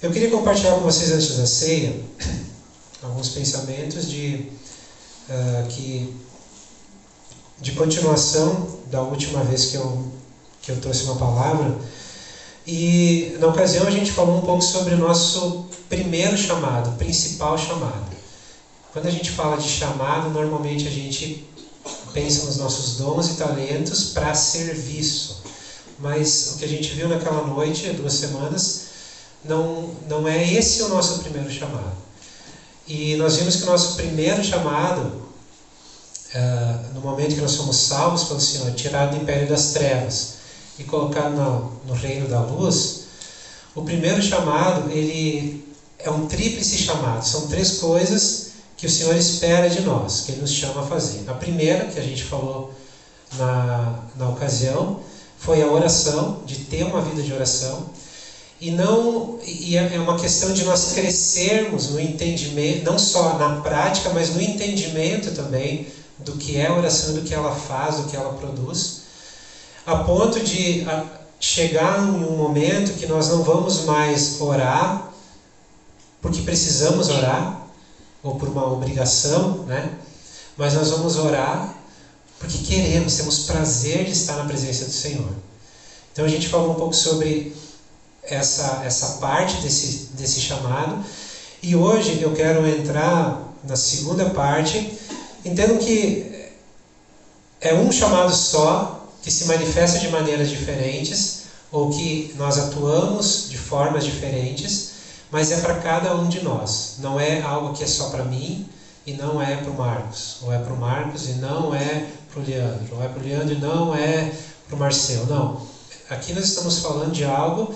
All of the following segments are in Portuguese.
Eu queria compartilhar com vocês antes da ceia alguns pensamentos de continuação da última vez que eu trouxe uma palavra. E na ocasião a gente falou um pouco sobre o nosso primeiro chamado, principal chamado. Quando a gente fala de chamado, normalmente a gente pensa nos nossos dons e talentos para serviço. Mas o que a gente viu naquela noite, 2 semanas, não é esse o nosso primeiro chamado. E nós vimos que o nosso primeiro chamado, no momento que nós somos salvos pelo Senhor, tirado do império das trevas e colocado no reino da luz, o primeiro chamado, ele é um tríplice chamado. São 3 coisas que o Senhor espera de nós, que Ele nos chama a fazer. A primeira, que a gente falou na ocasião, foi a oração, de ter uma vida de oração. E é uma questão de nós crescermos no entendimento, não só na prática, mas no entendimento também do que é a oração, do que ela faz, do que ela produz, a ponto de chegar em um momento que nós não vamos mais orar porque precisamos orar, ou por uma obrigação, né? Mas nós vamos orar porque queremos, temos prazer de estar na presença do Senhor. Então a gente falou um pouco sobre essa parte desse chamado, e hoje eu quero entrar na segunda parte. Entendam que é um chamado só, que se manifesta de maneiras diferentes, ou que nós atuamos de formas diferentes, mas é para cada um de nós. Não é algo que é só para mim e não é para o Marcos, ou é para o Marcos e não é para o Leandro, ou é para o Leandro e não é para o Marcelo. Não. Aqui nós estamos falando de algo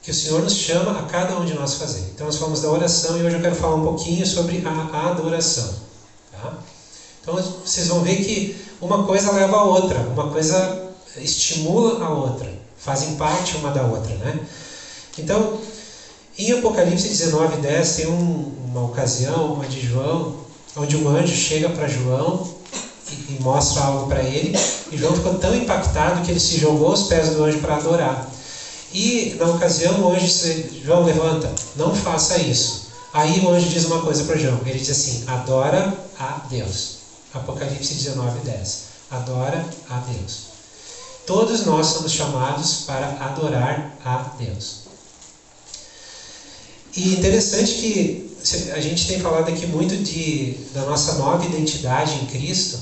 que o Senhor nos chama a cada um de nós fazer. Então nós falamos da oração e hoje eu quero falar um pouquinho sobre a adoração. Tá? Então vocês vão ver que uma coisa leva a outra, uma coisa estimula a outra, fazem parte uma da outra, né? Então, em Apocalipse 19:10 tem uma ocasião onde um anjo chega para João e mostra algo para ele, e João ficou tão impactado que ele se jogou aos pés do anjo para adorar. E na ocasião o anjo disse: João, levanta, não faça isso. Aí o anjo diz uma coisa para João, ele diz assim: adora a Deus. Apocalipse 19:10, adora a Deus. Todos nós somos chamados para adorar a Deus. E interessante que a gente tem falado aqui muito da nossa nova identidade em Cristo,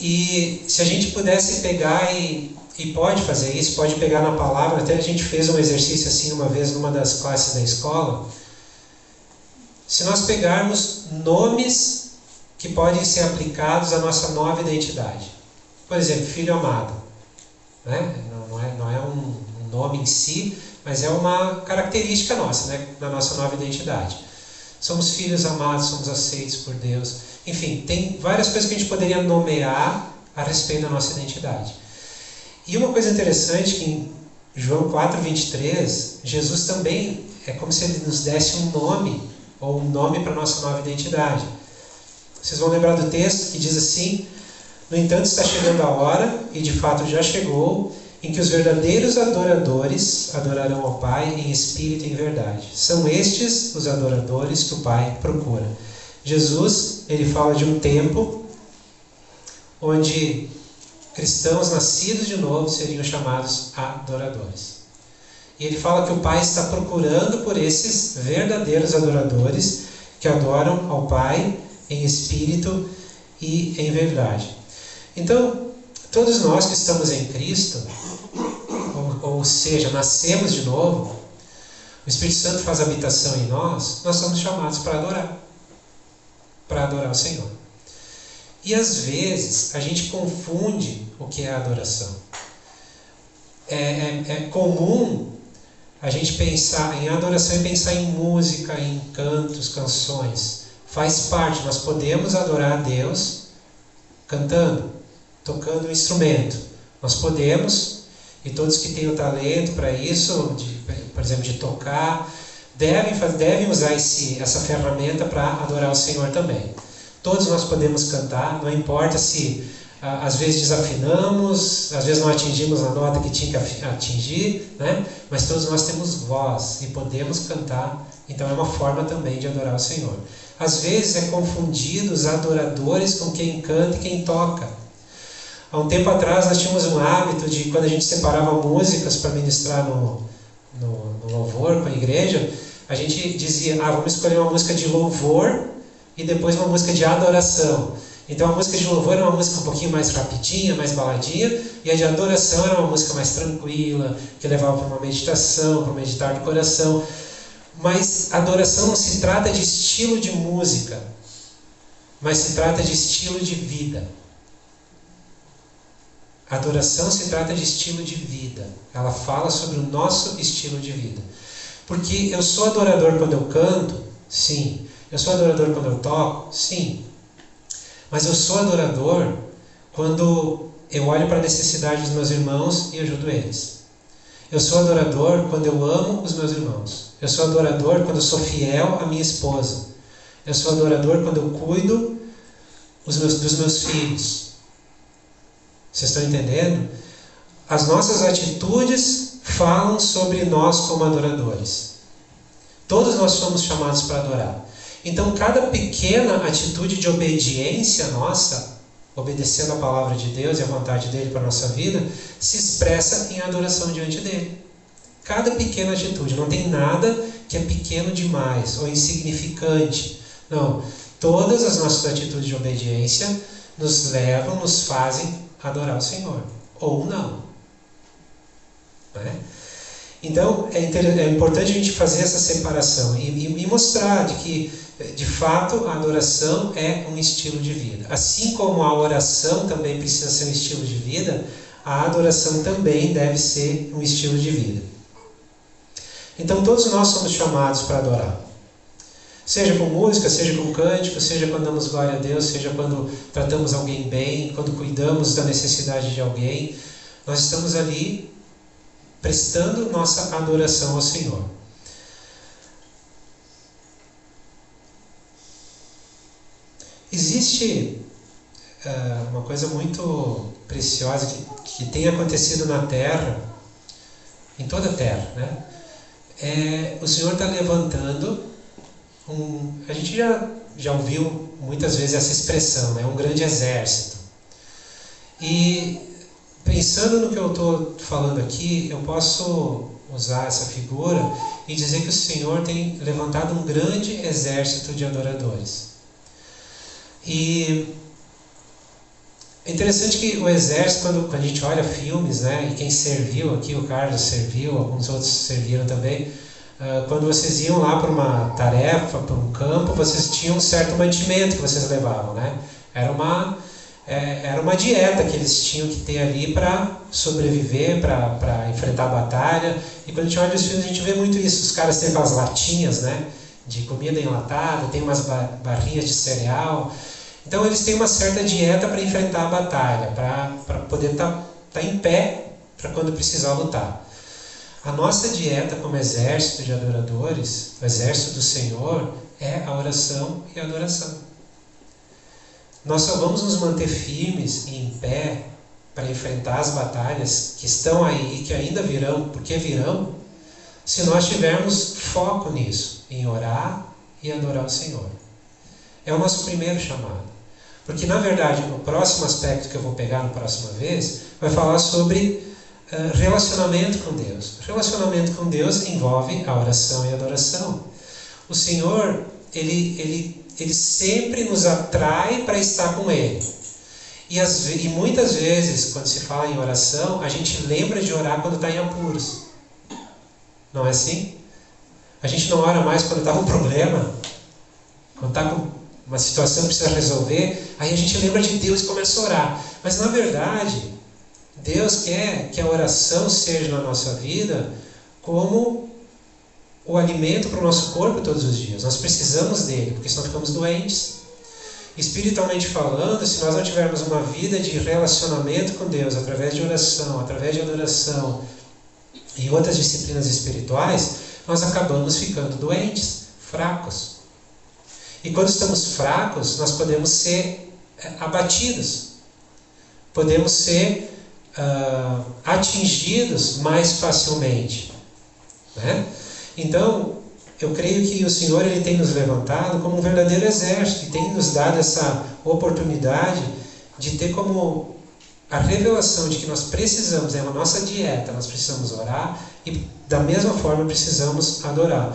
e se a gente pudesse pegar e pode fazer isso, pode pegar na palavra, até a gente fez um exercício assim uma vez numa das classes da escola. Se nós pegarmos nomes que podem ser aplicados à nossa nova identidade, por exemplo, filho amado, né? Não é um nome em si, mas é uma característica nossa, né? Da nossa nova identidade. Somos filhos amados, somos aceitos por Deus. Enfim, tem várias coisas que a gente poderia nomear a respeito da nossa identidade. E uma coisa interessante que em João 4:23, Jesus também é como se Ele nos desse um nome, ou um nome para a nossa nova identidade. Vocês vão lembrar do texto que diz assim: no entanto está chegando a hora, e de fato já chegou, em que os verdadeiros adoradores adorarão ao Pai em espírito e em verdade. São estes os adoradores que o Pai procura. Jesus, ele fala de um tempo onde cristãos nascidos de novo seriam chamados adoradores. E ele fala que o Pai está procurando por esses verdadeiros adoradores que adoram ao Pai em espírito e em verdade. Então, todos nós que estamos em Cristo, ou seja, nascemos de novo, o Espírito Santo faz habitação em nós somos chamados para adorar o Senhor. E às vezes a gente confunde o que é a adoração. É comum a gente pensar em adoração e pensar em música, em cantos, canções. Faz parte, nós podemos adorar a Deus cantando, tocando um instrumento. Nós podemos, e todos que têm o talento para isso, por exemplo, de tocar, devem usar essa ferramenta para adorar o Senhor também. Todos nós podemos cantar, não importa se às vezes desafinamos, às vezes não atingimos a nota que tinha que atingir, né? Mas todos nós temos voz e podemos cantar, então é uma forma também de adorar o Senhor. Às vezes é confundido os adoradores com quem canta e quem toca. Há um tempo atrás nós tínhamos um hábito de, quando a gente separava músicas para ministrar no louvor com a igreja, a gente dizia, vamos escolher uma música de louvor e depois uma música de adoração. Então a música de louvor era uma música um pouquinho mais rapidinha, mais baladinha, e a de adoração era uma música mais tranquila, que levava para uma meditação, para meditar do coração. Mas adoração não se trata de estilo de música, mas se trata de estilo de vida. A adoração se trata de estilo de vida. Ela fala sobre o nosso estilo de vida. Porque eu sou adorador quando eu canto? Sim. Eu sou adorador quando eu toco? Sim. Mas eu sou adorador quando eu olho para a necessidade dos meus irmãos e ajudo eles. Eu sou adorador quando eu amo os meus irmãos. Eu sou adorador quando eu sou fiel à minha esposa. Eu sou adorador quando eu cuido dos meus filhos. Vocês estão entendendo? As nossas atitudes falam sobre nós como adoradores. Todos nós somos chamados para adorar. Então, cada pequena atitude de obediência nossa, obedecendo a palavra de Deus e a vontade dele para a nossa vida, se expressa em adoração diante dele. Cada pequena atitude. Não tem nada que é pequeno demais ou insignificante. Não. Todas as nossas atitudes de obediência nos levam, nos fazem adorar o Senhor, ou não, né? Então é importante a gente fazer essa separação e mostrar de que, de fato, a adoração é um estilo de vida. Assim como a oração também precisa ser um estilo de vida, a adoração também deve ser um estilo de vida. Então todos nós somos chamados para adorar. Seja com música, seja com cântico, seja quando damos glória a Deus, seja quando tratamos alguém bem, quando cuidamos da necessidade de alguém, nós estamos ali prestando nossa adoração ao Senhor. Existe uma coisa muito preciosa que tem acontecido na Terra, em toda a Terra, né? O Senhor está levantando a gente já ouviu muitas vezes essa expressão, né? Um grande exército. E pensando no que eu estou falando aqui, eu posso usar essa figura e dizer que o Senhor tem levantado um grande exército de adoradores. E é interessante que o exército, quando a gente olha filmes, né? E quem serviu aqui, o Carlos serviu, alguns outros serviram também. Quando vocês iam lá para uma tarefa, para um campo, vocês tinham um certo mantimento que vocês levavam, né? Era uma dieta que eles tinham que ter ali para sobreviver, para enfrentar a batalha. E quando a gente olha os filmes, a gente vê muito isso. Os caras têm aquelas latinhas, né? De comida enlatada, tem umas barrinhas de cereal. Então eles têm uma certa dieta para enfrentar a batalha, para poder estar em pé para quando precisar lutar. A nossa dieta como exército de adoradores, o exército do Senhor, é a oração e a adoração. Nós só vamos nos manter firmes e em pé para enfrentar as batalhas que estão aí e que ainda virão, porque virão, se nós tivermos foco nisso, em orar e adorar o Senhor. É o nosso primeiro chamado. Porque, na verdade, o próximo aspecto que eu vou pegar na próxima vez vai falar sobre relacionamento com Deus. Relacionamento com Deus envolve a oração e a adoração. O Senhor, Ele sempre nos atrai para estar com Ele. E muitas vezes, quando se fala em oração, a gente lembra de orar quando está em apuros. Não é assim? A gente não ora mais quando está com um problema, quando está com uma situação que precisa resolver, aí a gente lembra de Deus e começa a orar. Mas, na verdade, Deus quer que a oração seja na nossa vida como o alimento para o nosso corpo todos os dias. Nós precisamos dele, porque senão ficamos doentes. Espiritualmente falando, se nós não tivermos uma vida de relacionamento com Deus, através de oração, através de adoração e outras disciplinas espirituais, nós acabamos ficando doentes, fracos. E quando estamos fracos, nós podemos ser abatidos. podemos ser atingidos mais facilmente, né? Então, eu creio que o Senhor ele tem nos levantado como um verdadeiro exército e tem nos dado essa oportunidade de ter como a revelação de que nós precisamos, é a nossa dieta, nós precisamos orar e da mesma forma precisamos adorar.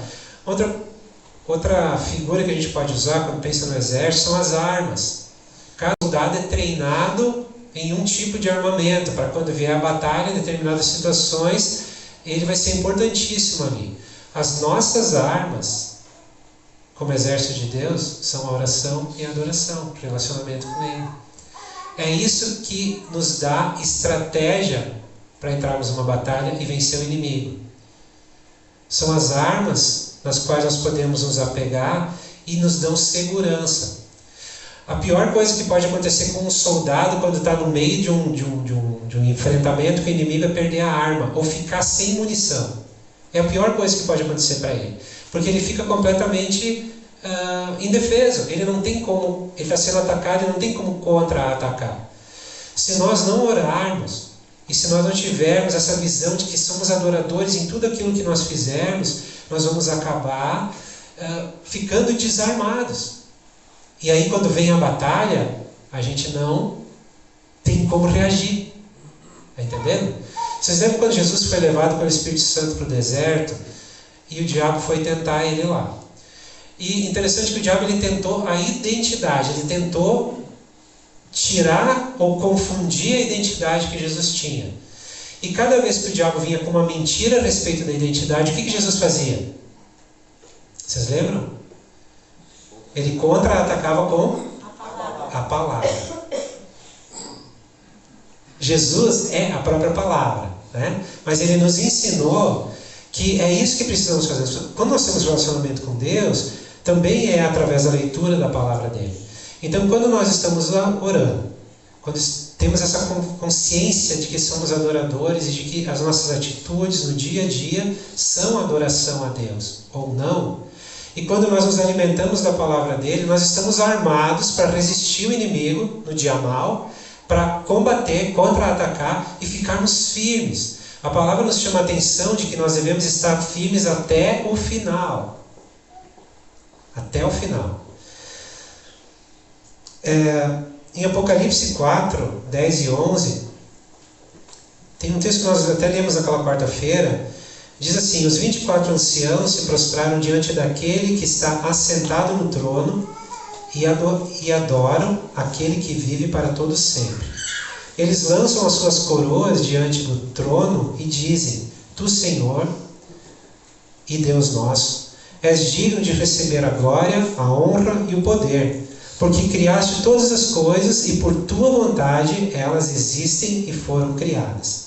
Outra figura que a gente pode usar quando pensa no exército são as armas. Cada soldado é treinado em um tipo de armamento para quando vier a batalha, em determinadas situações, ele vai ser importantíssimo ali. As nossas armas, como exército de Deus, são a oração e a adoração, o relacionamento com Ele. É isso que nos dá estratégia para entrarmos numa batalha e vencer o inimigo. São as armas nas quais nós podemos nos apegar e nos dão segurança. A pior coisa que pode acontecer com um soldado quando está no meio de um enfrentamento com o inimigo é perder a arma ou ficar sem munição. É a pior coisa que pode acontecer para ele, porque ele fica completamente indefeso. Ele não tem como, ele está sendo atacado e não tem como contra-atacar. Se nós não orarmos e se nós não tivermos essa visão de que somos adoradores em tudo aquilo que nós fizermos, nós vamos acabar ficando desarmados. E aí quando vem a batalha, a gente não tem como reagir. Está entendendo? Vocês lembram quando Jesus foi levado pelo Espírito Santo para o deserto e o diabo foi tentar ele lá? E interessante que o diabo ele tentou a identidade, ele tentou tirar ou confundir a identidade que Jesus tinha. E cada vez que o diabo vinha com uma mentira a respeito da identidade, o que Jesus fazia? Vocês lembram? Ele contra-atacava com a palavra. Jesus é a própria palavra, né? Mas ele nos ensinou que é isso que precisamos fazer. Quando nós temos relacionamento com Deus, também é através da leitura da palavra dele. Então, quando nós estamos orando, quando temos essa consciência de que somos adoradores e de que as nossas atitudes no dia a dia são adoração a Deus, ou não, e quando nós nos alimentamos da palavra dele, nós estamos armados para resistir o inimigo no dia mau, para combater, contra-atacar e ficarmos firmes. A palavra nos chama a atenção de que nós devemos estar firmes até o final. Até o final. Em Apocalipse 4, 10 e 11, tem um texto que nós até lemos naquela quarta-feira. Diz assim: os 24 anciãos se prostraram diante daquele que está assentado no trono e adoram aquele que vive para todo sempre. Eles lançam as suas coroas diante do trono e dizem: Tu, Senhor e Deus nosso, és digno de receber a glória, a honra e o poder, porque criaste todas as coisas e por tua vontade elas existem e foram criadas.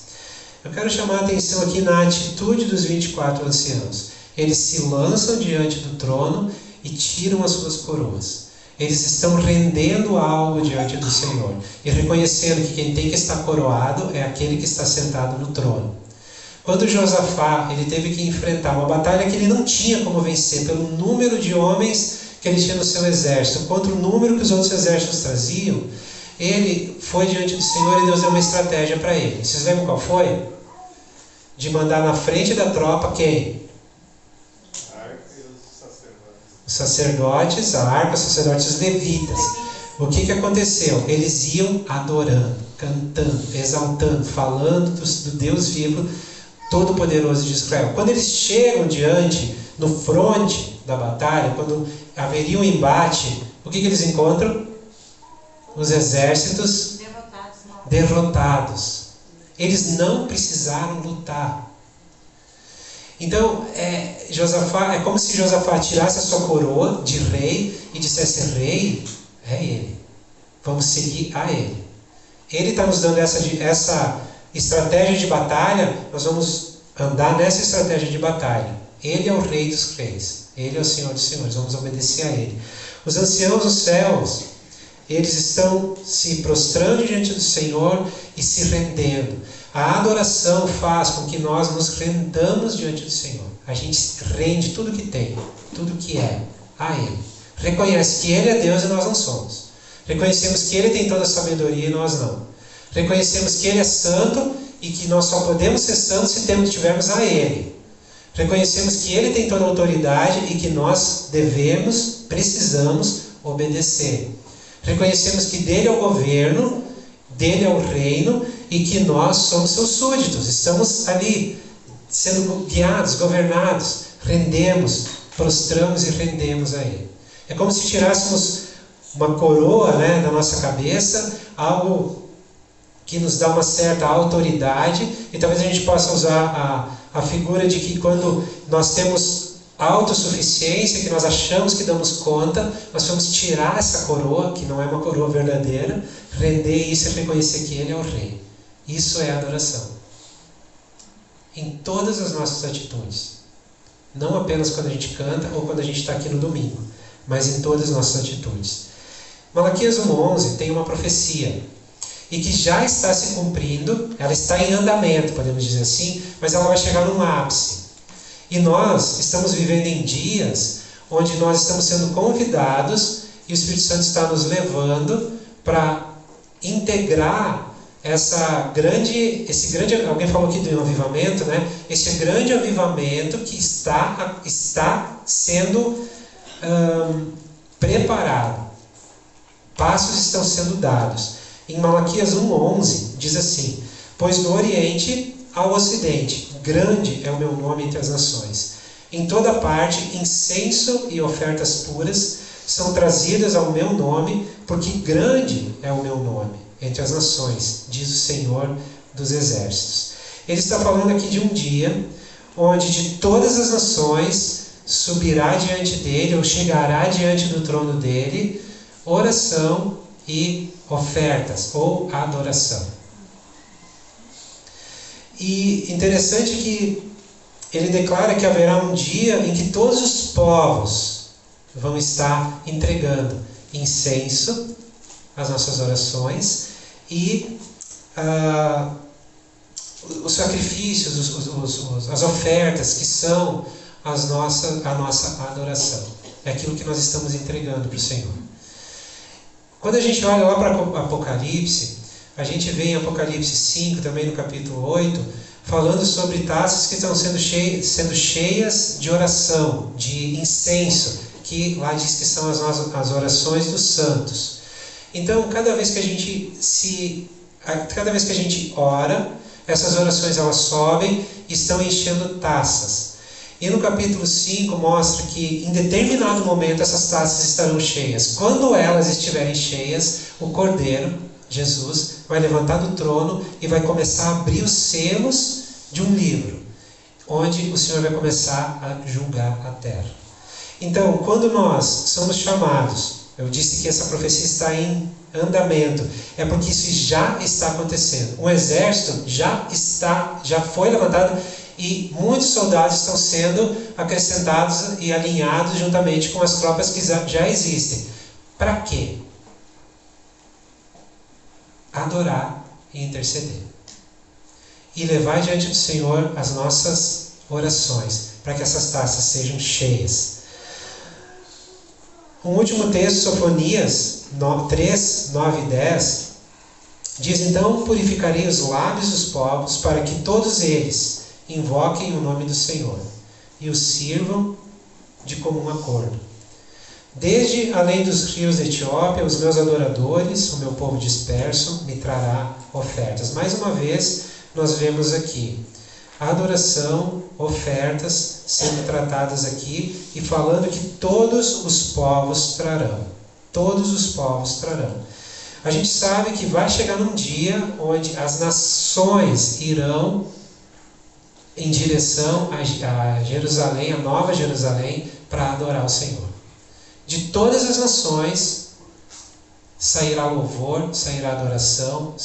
Eu quero chamar a atenção aqui na atitude dos 24 anciãos. Eles se lançam diante do trono e tiram as suas coroas. Eles estão rendendo algo diante do Senhor e reconhecendo que quem tem que estar coroado é aquele que está sentado no trono. Quando Josafá ele teve que enfrentar uma batalha que ele não tinha como vencer pelo número de homens que ele tinha no seu exército, contra o número que os outros exércitos traziam, ele foi diante do Senhor e Deus deu uma estratégia para ele. Vocês lembram qual foi? De mandar na frente da tropa quem? Os sacerdotes, a arca, os sacerdotes, os levitas. O que aconteceu? Eles iam adorando, cantando, exaltando, falando do Deus vivo, Todo-Poderoso de Israel. Quando eles chegam diante, no fronte da batalha, quando haveria um embate, o que eles encontram? Os exércitos derrotados. Eles não precisaram lutar. Então, Josafá, é como se Josafá tirasse a sua coroa de rei e dissesse: rei, é ele. Vamos seguir a ele. Ele está nos dando essa estratégia de batalha, nós vamos andar nessa estratégia de batalha. Ele é o rei dos reis. Ele é o Senhor dos senhores. Vamos obedecer a ele. Os anciãos dos céus, eles estão se prostrando diante do Senhor e se rendendo. A adoração faz com que nós nos rendamos diante do Senhor. A gente rende tudo que tem, tudo que é, a Ele. Reconhece que Ele é Deus e nós não somos. Reconhecemos que Ele tem toda a sabedoria e nós não. Reconhecemos que Ele é santo e que nós só podemos ser santos se tivermos a Ele. Reconhecemos que Ele tem toda a autoridade e que nós precisamos obedecer. Reconhecemos que dele é o governo, dele é o reino e que nós somos seus súditos. Estamos ali sendo guiados, governados, rendemos, prostramos e rendemos a Ele. É como se tirássemos uma coroa, né, da nossa cabeça, algo que nos dá uma certa autoridade, e talvez a gente possa usar a figura de que quando nós temos autossuficiência, que nós achamos que damos conta, nós vamos tirar essa coroa, que não é uma coroa verdadeira, render isso e reconhecer que Ele é o Rei. Isso é adoração. Em todas as nossas atitudes. Não apenas quando a gente canta ou quando a gente está aqui no domingo, mas em todas as nossas atitudes. Malaquias 1:11 tem uma profecia e que já está se cumprindo, ela está em andamento, podemos dizer assim, mas ela vai chegar num ápice. E nós estamos vivendo em dias onde nós estamos sendo convidados e o Espírito Santo está nos levando para integrar esse grande, alguém falou aqui do avivamento, né? Esse grande avivamento que está sendo preparado. Passos estão sendo dados. Em Malaquias 1:11 diz assim: pois do Oriente ao Ocidente, grande é o meu nome entre as nações. Em toda parte, incenso e ofertas puras são trazidas ao meu nome, porque grande é o meu nome entre as nações, diz o Senhor dos Exércitos. Ele está falando aqui de um dia onde de todas as nações subirá diante dele, ou chegará diante do trono dele, oração e ofertas, ou adoração. E interessante que ele declara que haverá um dia em que todos os povos vão estar entregando incenso, as nossas orações, e os sacrifícios, as ofertas que são a nossa adoração. É aquilo que nós estamos entregando para o Senhor. Quando a gente olha lá para Apocalipse, a gente vê em Apocalipse 5, também no capítulo 8, falando sobre taças que estão sendo cheias de oração, de incenso, que lá diz que são as orações dos santos. Então, cada vez que a gente ora, essas orações elas sobem e estão enchendo taças. E no capítulo 5 mostra que em determinado momento essas taças estarão cheias. Quando elas estiverem cheias, o Cordeiro, Jesus, vai levantar do trono e vai começar a abrir os selos de um livro, onde o Senhor vai começar a julgar a terra. Então, quando nós somos chamados, eu disse que essa profecia está em andamento, é porque isso já está acontecendo. Um exército já foi levantado e muitos soldados estão sendo acrescentados e alinhados juntamente com as tropas que já existem. Para quê? Adorar e interceder. E levar diante do Senhor as nossas orações, para que essas taças sejam cheias. Um último texto, Sofonias 3, 9 e 10, diz: então purificarei os lábios dos povos, para que todos eles invoquem o nome do Senhor e o sirvam de comum acordo. Desde além dos rios da Etiópia, os meus adoradores, o meu povo disperso, me trará ofertas. Mais uma vez, nós vemos aqui a adoração, ofertas sendo tratadas aqui e falando que todos os povos trarão. Todos os povos trarão. A gente sabe que vai chegar num dia onde as nações irão em direção a Jerusalém, a Nova Jerusalém, para adorar o Senhor. De todas as nações sairá louvor, sairá adoração,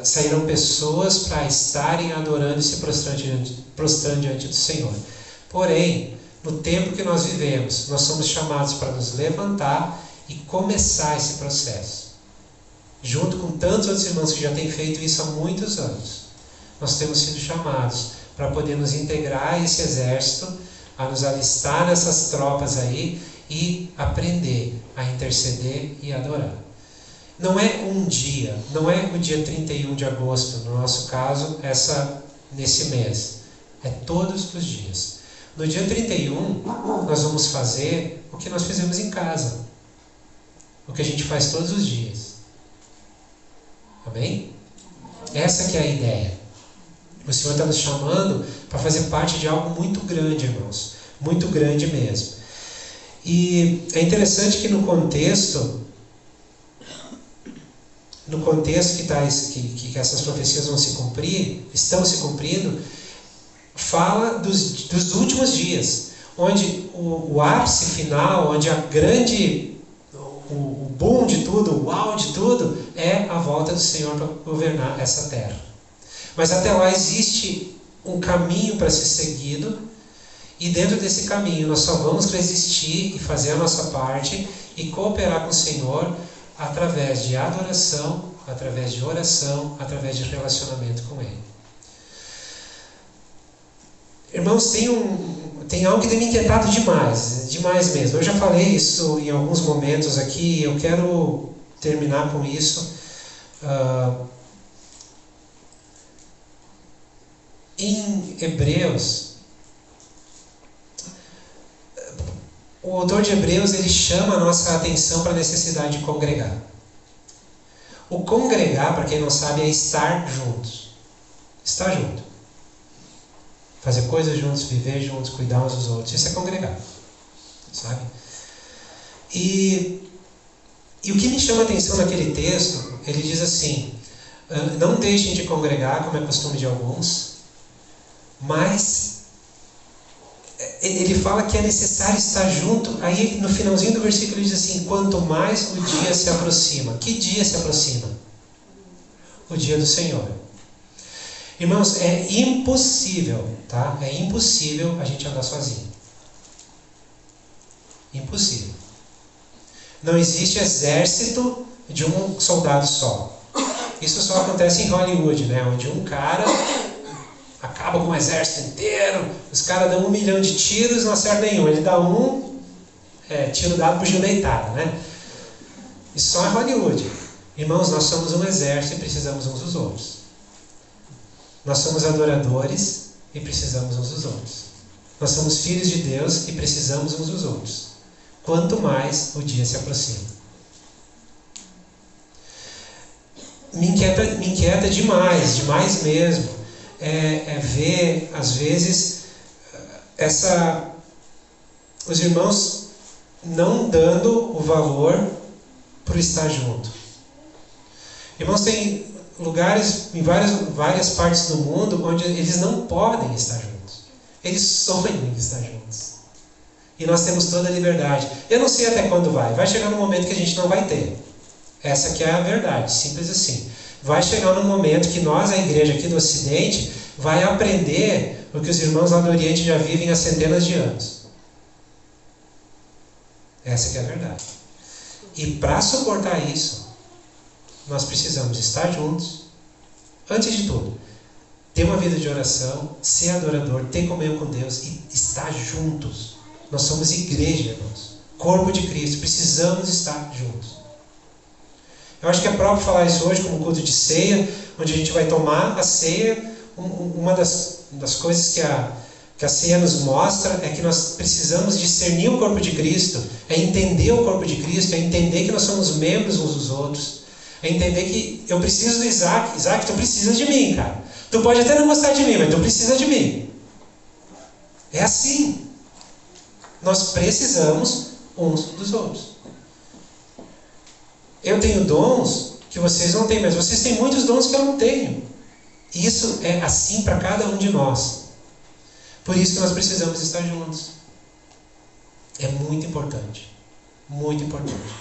sairão pessoas para estarem adorando e se prostrando diante do Senhor. Porém, no tempo que nós vivemos, nós somos chamados para nos levantar e começar esse processo. Junto com tantos outros irmãos que já têm feito isso há muitos anos, nós temos sido chamados para poder nos integrar a esse exército, a nos alistar nessas tropas aí e aprender a interceder e adorar. Não é um dia, não é o dia 31 de agosto, no nosso caso, nesse mês. É todos os dias. No dia 31, nós vamos fazer o que nós fizemos em casa. O que a gente faz todos os dias. Amém? Essa que é a ideia. O Senhor está nos chamando para fazer parte de algo muito grande, irmãos. Muito grande mesmo. E é interessante que no contexto que essas profecias vão se cumprir, estão se cumprindo, fala dos últimos dias, onde o ápice final, onde o boom de tudo, o uau de tudo, é a volta do Senhor para governar essa terra. Mas até lá existe um caminho para ser seguido, e dentro desse caminho nós só vamos resistir e fazer a nossa parte e cooperar com o Senhor através de adoração, através de oração, através de relacionamento com Ele. Irmãos, tem algo que tem me inquietado demais mesmo. Eu já falei isso em alguns momentos aqui, eu quero terminar com isso. Em Hebreus, o autor de Hebreus, ele chama a nossa atenção para a necessidade de congregar. O congregar, para quem não sabe, é estar juntos. Estar junto. Fazer coisas juntos, viver juntos, cuidar uns dos outros. Isso é congregar. Sabe? E o que me chama a atenção naquele texto, ele diz assim: não deixem de congregar, como é costume de alguns, mas ele fala que é necessário estar junto. Aí no finalzinho do versículo ele diz assim: quanto mais o dia se aproxima. Que dia se aproxima? O dia do Senhor. Irmãos, é impossível, tá? É impossível a gente andar sozinho. Impossível. Não existe exército de um soldado só. Isso só acontece em Hollywood, né? Onde um cara acaba com o exército inteiro, os caras dão 1 milhão de tiros e não acerta nenhum. Ele dá tiro dado pro Gil deitado, né? Isso só é Hollywood. Irmãos, nós somos um exército e precisamos uns dos outros. Nós somos adoradores e precisamos uns dos outros. Nós somos filhos de Deus e precisamos uns dos outros. Quanto mais o dia se aproxima. Me inquieta demais mesmo. É ver, às vezes, os irmãos não dando o valor para o estar junto. Irmãos, tem lugares em várias partes do mundo onde eles não podem estar juntos. Eles sonham em estar juntos. E nós temos toda a liberdade. Eu não sei até quando vai chegar um momento que a gente não vai ter. Essa que é a verdade, simples assim. Vai chegar um momento que nós, a igreja aqui do Ocidente, vai aprender o que os irmãos lá do Oriente já vivem há centenas de anos. Essa que é a verdade. E para suportar isso, nós precisamos estar juntos, antes de tudo, ter uma vida de oração, ser adorador, ter comunhão com Deus e estar juntos. Nós somos igreja, irmãos. Corpo de Cristo, precisamos estar juntos. Eu acho que é próprio falar isso hoje como culto de ceia, onde a gente vai tomar a ceia. Uma das coisas que a ceia nos mostra é que nós precisamos discernir o corpo de Cristo, é entender o corpo de Cristo, é entender que nós somos membros uns dos outros, é entender que eu preciso do Isaac. Isaac, tu precisa de mim, cara. Tu pode até não gostar de mim, mas tu precisa de mim. É assim. Nós precisamos uns dos outros. Eu tenho dons que vocês não têm, mas vocês têm muitos dons que eu não tenho. Isso é assim para cada um de nós. Por isso que nós precisamos estar juntos. É muito importante. Muito importante.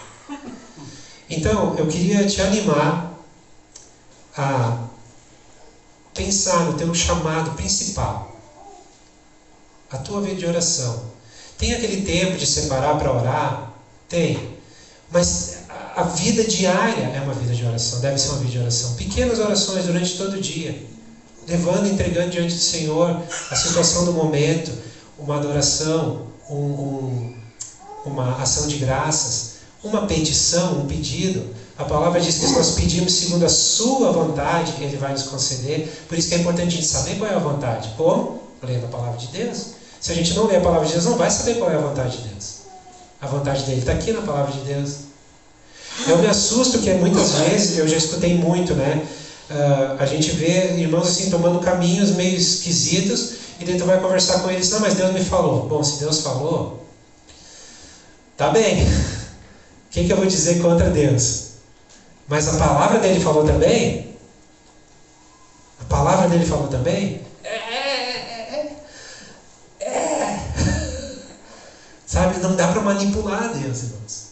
Então, eu queria te animar a pensar no teu chamado principal. A tua vida de oração. Tem aquele tempo de separar para orar? Tem. Mas a vida diária é uma vida de oração, deve ser uma vida de oração. Pequenas orações durante todo o dia, levando e entregando diante do Senhor a situação do momento, uma adoração, uma ação de graças, uma petição, um pedido. A palavra diz que se nós pedimos segundo a sua vontade, Ele vai nos conceder. Por isso que é importante a gente saber qual é a vontade. Como? Lendo a palavra de Deus. Se a gente não ler a palavra de Deus, não vai saber qual é a vontade de Deus. A vontade dele está aqui na palavra de Deus. Eu me assusto que muitas vezes, eu já escutei muito, né? A gente vê irmãos assim tomando caminhos meio esquisitos e daí tu vai conversar com eles, não, mas Deus me falou. Bom, se Deus falou, tá bem. O que eu vou dizer contra Deus? Mas a palavra dele falou também? A palavra dele falou também? Sabe, não dá para manipular Deus, irmãos.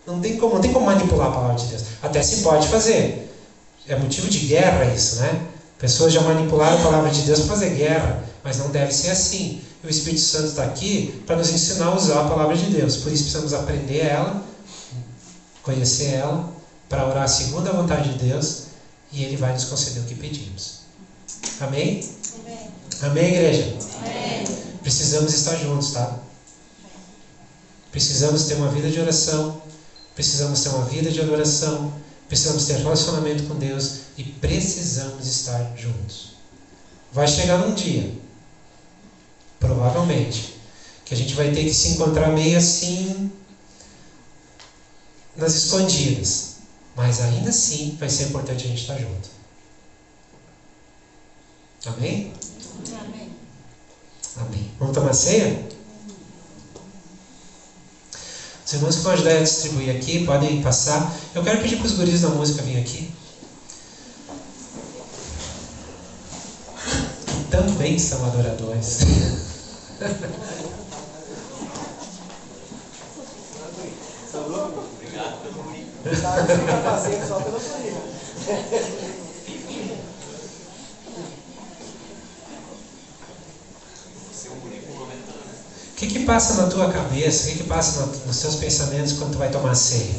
Não tem como manipular a palavra de Deus. Até se pode fazer. É motivo de guerra isso, né? Pessoas já manipularam a palavra de Deus para fazer guerra, mas não deve ser assim. E o Espírito Santo está aqui para nos ensinar a usar a palavra de Deus. Por isso precisamos aprender ela, conhecer ela, para orar segundo a vontade de Deus, e Ele vai nos conceder o que pedimos. Amém? Amém, Amém, igreja? Amém. Precisamos estar juntos, tá? Precisamos ter uma vida de oração, precisamos ter uma vida de adoração, precisamos ter relacionamento com Deus e precisamos estar juntos. Vai chegar um dia, provavelmente, que a gente vai ter que se encontrar meio assim, nas escondidas. Mas ainda assim vai ser importante a gente estar junto. Amém? Amém. Amém. Vamos tomar ceia? Os irmãos que vão ajudar a distribuir aqui, podem passar. Eu quero pedir para os guris da música virem aqui. Que também são adoradores. O que passa na tua cabeça? O que passa nos teus pensamentos quando tu vai tomar ceia?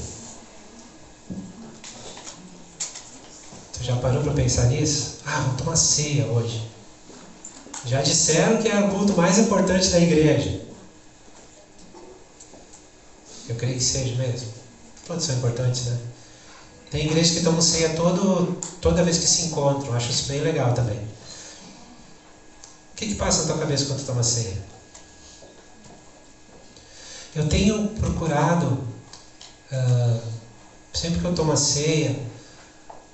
Tu já parou para pensar nisso? Vamos tomar ceia hoje. Já disseram que é o culto mais importante da igreja. Eu creio que seja mesmo. Todos são importantes, né? Tem igrejas que tomam ceia toda vez que se encontram. Acho isso bem legal também. O que passa na tua cabeça quando tu toma ceia? Eu tenho procurado, sempre que eu tomo a ceia,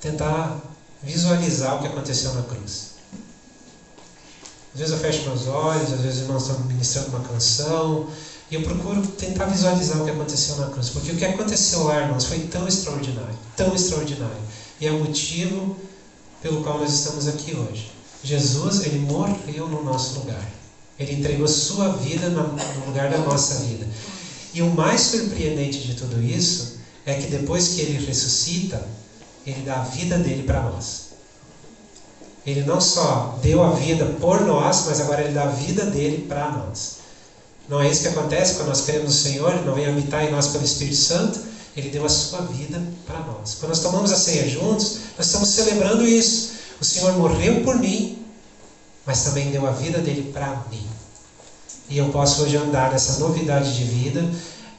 tentar visualizar o que aconteceu na cruz. Às vezes eu fecho meus olhos, às vezes os irmãos estão ministrando uma canção, e eu procuro tentar visualizar o que aconteceu na cruz. Porque o que aconteceu lá, irmãos, foi tão extraordinário, tão extraordinário. E é o motivo pelo qual nós estamos aqui hoje. Jesus, Ele morreu no nosso lugar. Ele entregou sua vida no lugar da nossa vida. E o mais surpreendente de tudo isso é que depois que Ele ressuscita, Ele dá a vida dele para nós. Ele não só deu a vida por nós, mas agora Ele dá a vida dele para nós. Não é isso que acontece quando nós cremos no Senhor? Ele não vem habitar em nós pelo Espírito Santo. Ele deu a sua vida para nós. Quando nós tomamos a ceia juntos, nós estamos celebrando isso. O Senhor morreu por mim, mas também deu a vida dele para mim. E eu posso hoje andar nessa novidade de vida.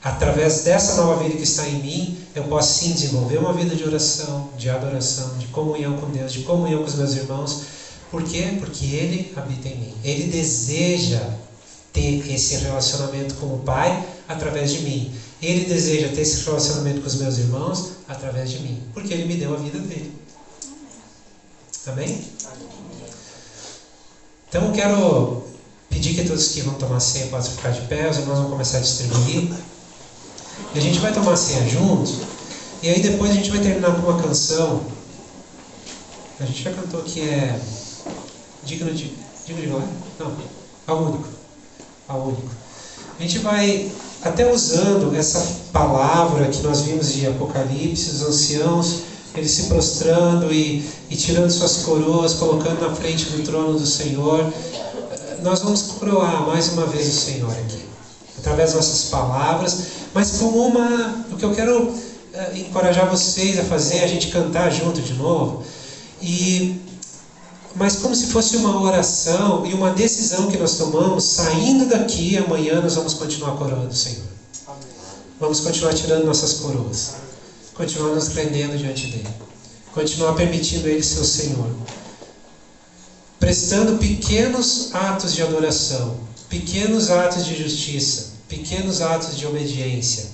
Através dessa nova vida que está em mim, eu posso sim desenvolver uma vida de oração, de adoração, de comunhão com Deus, de comunhão com os meus irmãos. Por quê? Porque Ele habita em mim. Ele deseja ter esse relacionamento com o Pai através de mim. Ele deseja ter esse relacionamento com os meus irmãos através de mim. Porque Ele me deu a vida dele. Amém? Então eu quero pedir que todos que vão tomar ceia possam ficar de pé. Os irmãos vão começar a distribuir. E a gente vai tomar ceia juntos. E aí depois a gente vai terminar com uma canção. A gente já cantou que é digno de glória? Não, ao único. Ao único. A gente vai até usando essa palavra que nós vimos de Apocalipse, os anciãos, eles se prostrando e tirando suas coroas, colocando na frente do trono do Senhor. Nós vamos coroar mais uma vez o Senhor aqui, através das nossas palavras, mas como o que eu quero encorajar vocês a fazer, a gente cantar junto de novo, mas como se fosse uma oração e uma decisão que nós tomamos, saindo daqui, amanhã nós vamos continuar coroando o Senhor. Vamos continuar tirando nossas coroas. continuar nos rendendo diante dele, continuar permitindo ele ser o Senhor, prestando pequenos atos de adoração, pequenos atos de justiça, pequenos atos de obediência,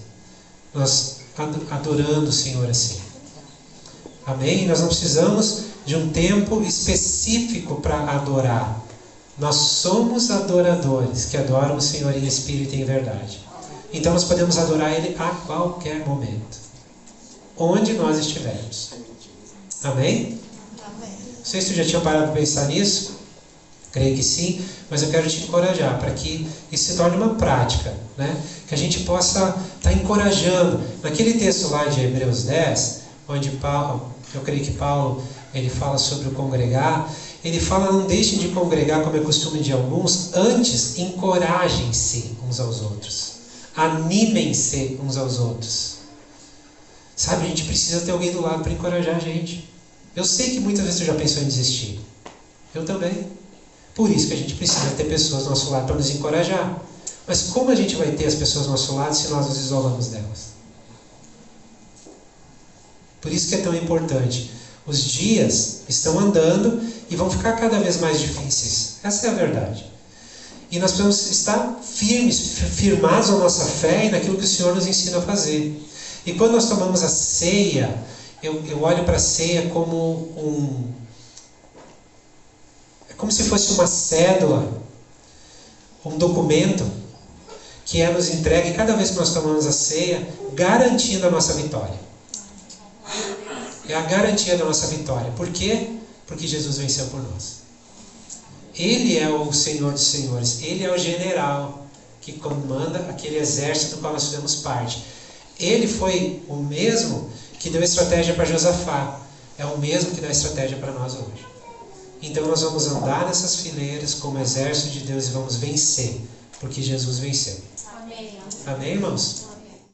nós adorando o Senhor assim. Amém? Nós não precisamos de um tempo específico para adorar. Nós somos adoradores que adoram o Senhor em espírito e em verdade. Então nós podemos adorar Ele a qualquer momento, onde nós estivermos. Amém? Não sei se tu já tinha parado para pensar nisso. Creio que sim, mas eu quero te encorajar para que isso se torne uma prática, né? Que a gente possa estar encorajando. Naquele texto lá de Hebreus 10, onde Paulo, eu creio que Paulo, ele fala sobre o congregar, ele fala: não deixem de congregar como é costume de alguns, antes encorajem-se uns aos outros, animem-se uns aos outros. Sabe, a gente precisa ter alguém do lado para encorajar a gente. Eu sei que muitas vezes você já pensou em desistir, eu também. Por isso que a gente precisa ter pessoas do nosso lado para nos encorajar. Mas como a gente vai ter as pessoas do nosso lado se nós nos isolamos delas? Por isso que é tão importante. Os dias estão andando e vão ficar cada vez mais difíceis. Essa é a verdade. E nós precisamos estar firmados na nossa fé e naquilo que o Senhor nos ensina a fazer. E quando nós tomamos a ceia, eu olho para a ceia como como se fosse uma cédula, um documento que é nos entregue cada vez que nós tomamos a ceia, garantindo a nossa vitória. É a garantia da nossa vitória. Por quê? Porque Jesus venceu por nós. Ele é o Senhor dos Senhores. Ele é o general que comanda aquele exército do qual nós fizemos parte. Ele foi o mesmo que deu estratégia para Josafá. É o mesmo que dá estratégia para nós hoje. Então nós vamos andar nessas fileiras como exército de Deus e vamos vencer, porque Jesus venceu. Amém. Amém, irmãos?